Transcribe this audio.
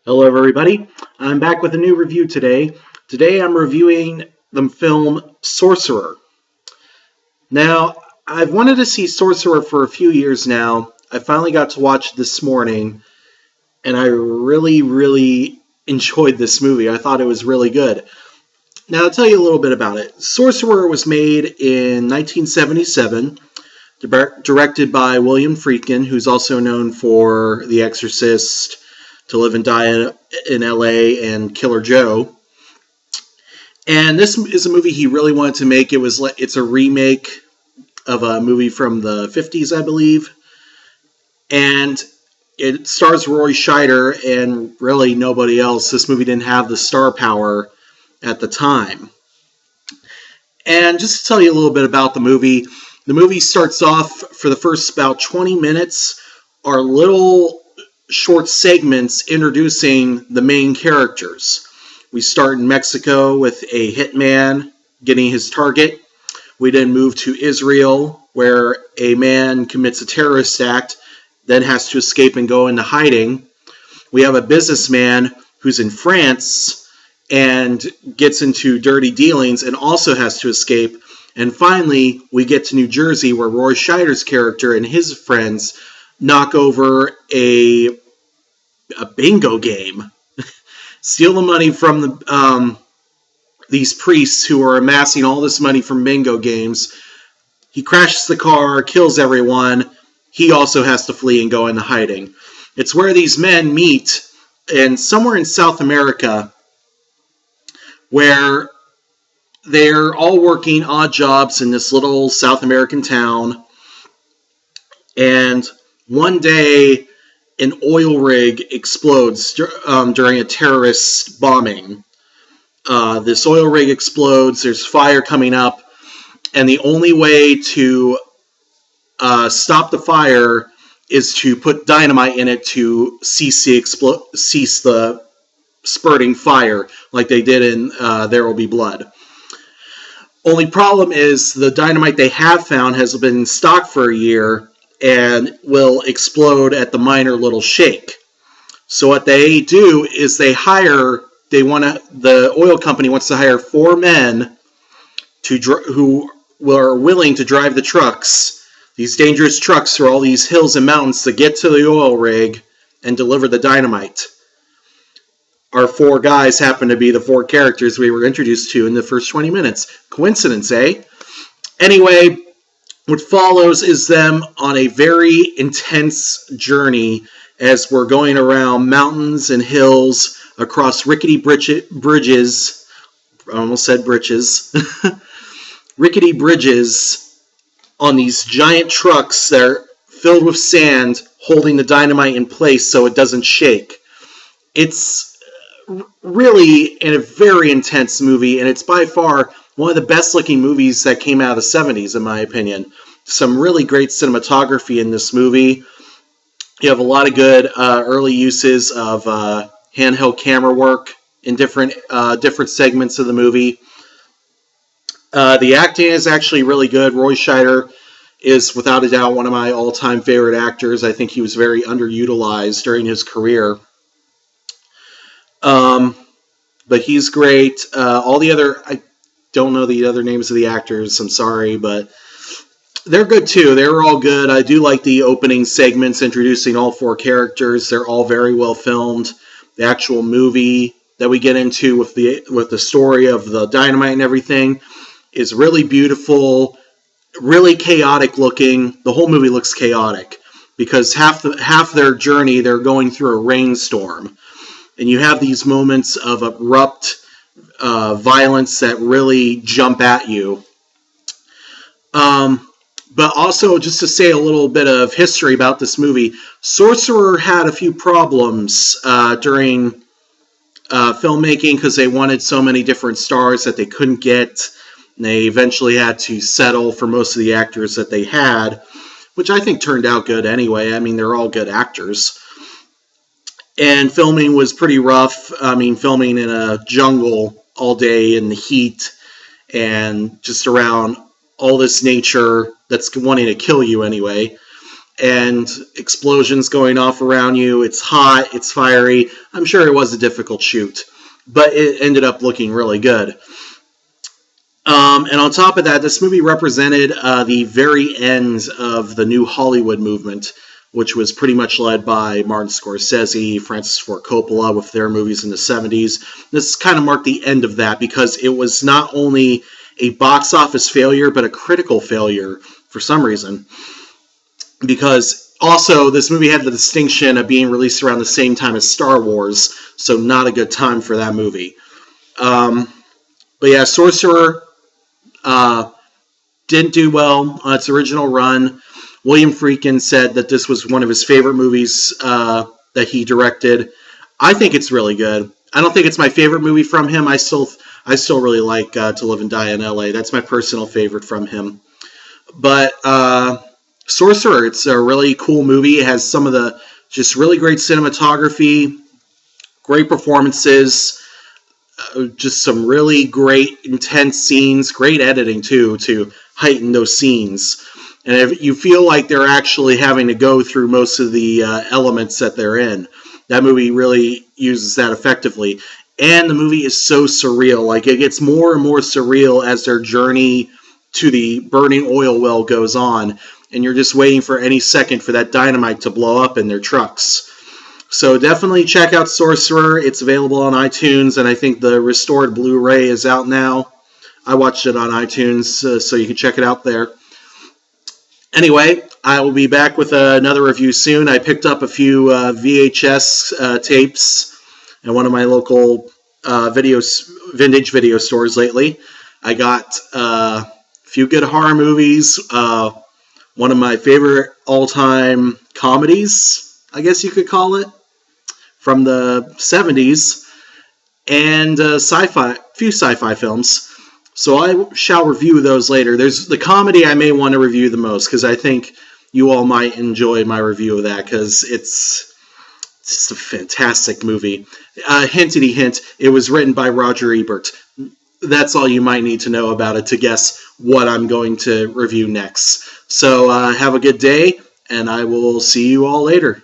Hello everybody, I'm back with a new review today. Today I'm reviewing the film Sorcerer. Now, I've wanted to see Sorcerer for a few years now. I finally got to watch it this morning, and I really enjoyed this movie. I thought it was really good. Now, I'll tell you a little bit about it. Sorcerer was made in 1977, directed by William Friedkin, who's also known for The Exorcist, To Live and Die in L.A., and Killer Joe. And this is a movie he really wanted to make. It's a remake of a movie from the 50s, I believe. And it stars Roy Scheider and really nobody else. This movie didn't have the star power at the time. And just to tell you a little bit about the movie starts off, for the first about 20 minutes, are little short segments introducing the main characters. We start in Mexico with a hitman getting his target. We then move to Israel, where a man commits a terrorist act, then has to escape and go into hiding. We have a businessman who's in France and gets into dirty dealings and also has to escape. And finally, we get to New Jersey, where Roy Scheider's character and his friends knock over a bingo game, steal the money from these priests who are amassing all this money from bingo games. He crashes the car, kills everyone. He also has to flee and go into hiding. It's where these men meet, and somewhere in South America, where they're all working odd jobs in this little South American town. And one day, an oil rig explodes during a terrorist bombing. This oil rig explodes, there's fire coming up, and the only way to stop the fire is to put dynamite in it to cease the spurting fire, like they did in There Will Be Blood. Only problem is the dynamite they have found has been in stock for a year and will explode at the minor little shake. So what they do is the oil company wants to hire 4 men who are willing to drive the trucks, these dangerous trucks through all these hills and mountains, to get to the oil rig and deliver the dynamite. Our 4 guys happen to be the 4 characters we were introduced to in the first 20 minutes. Coincidence, eh? Anyway, what follows is them on a very intense journey as we're going around mountains and hills, across rickety bridges. I almost said britches. Rickety bridges on these giant trucks that are filled with sand, holding the dynamite in place so it doesn't shake. It's really a very intense movie, and it's by far one of the best looking movies that came out of the 70s, in my opinion. Some really great cinematography in this movie. You have a lot of good early uses of handheld camera work in different segments of the movie. The acting is actually really good. Roy Scheider is without a doubt one of my all-time favorite actors. I think he was very underutilized during his career. But he's great. I don't know the other names of the actors, I'm sorry, but they're good too. They were all good. I do like the opening segments introducing all 4 characters. They're all very well filmed. The actual movie that we get into with the story of the dynamite and everything is really beautiful, really chaotic looking. The whole movie looks chaotic because half their journey they're going through a rainstorm. And you have these moments of abrupt violence that really jump at you. But also, just to say a little bit of history about this movie, Sorcerer had a few problems during filmmaking because they wanted so many different stars that they couldn't get. And they eventually had to settle for most of the actors that they had, which I think turned out good anyway. I mean, they're all good actors. And filming was pretty rough. I mean, filming in a jungle all day in the heat and just around all this nature that's wanting to kill you anyway. and explosions going off around you. It's hot, it's fiery. I'm sure it was a difficult shoot, but it ended up looking really good. And on top of that, this movie represented the very end of the new Hollywood movement, which was pretty much led by Martin Scorsese, Francis Ford Coppola with their movies in the 70s. This kind of marked the end of that because it was not only a box office failure, but a critical failure for some reason. Because also, this movie had the distinction of being released around the same time as Star Wars, so not a good time for that movie. But yeah, Sorcerer didn't do well on its original run. William Friedkin said that this was one of his favorite movies that he directed. I think it's really good. I don't think it's my favorite movie from him. I still really like To Live and Die in L.A. That's my personal favorite from him. But Sorcerer, it's a really cool movie. It has some of the just really great cinematography, great performances, just some really great intense scenes, great editing too to heighten those scenes. And if you feel like they're actually having to go through most of the elements that they're in, that movie really uses that effectively. And the movie is so surreal. Like, it gets more and more surreal as their journey to the burning oil well goes on. And you're just waiting for any second for that dynamite to blow up in their trucks. So definitely check out Sorcerer. It's available on iTunes, and I think the restored Blu-ray is out now. I watched it on iTunes, so you can check it out there. Anyway, I will be back with another review soon. I picked up a few VHS tapes at one of my local vintage video stores lately. I got a few good horror movies, one of my favorite all-time comedies, I guess you could call it, from the 70s, and few sci-fi films. So I shall review those later. There's the comedy I may want to review the most, because I think you all might enjoy my review of that, because it's just a fantastic movie. Hintity hint, it was written by Roger Ebert. That's all you might need to know about it to guess what I'm going to review next. So have a good day, and I will see you all later.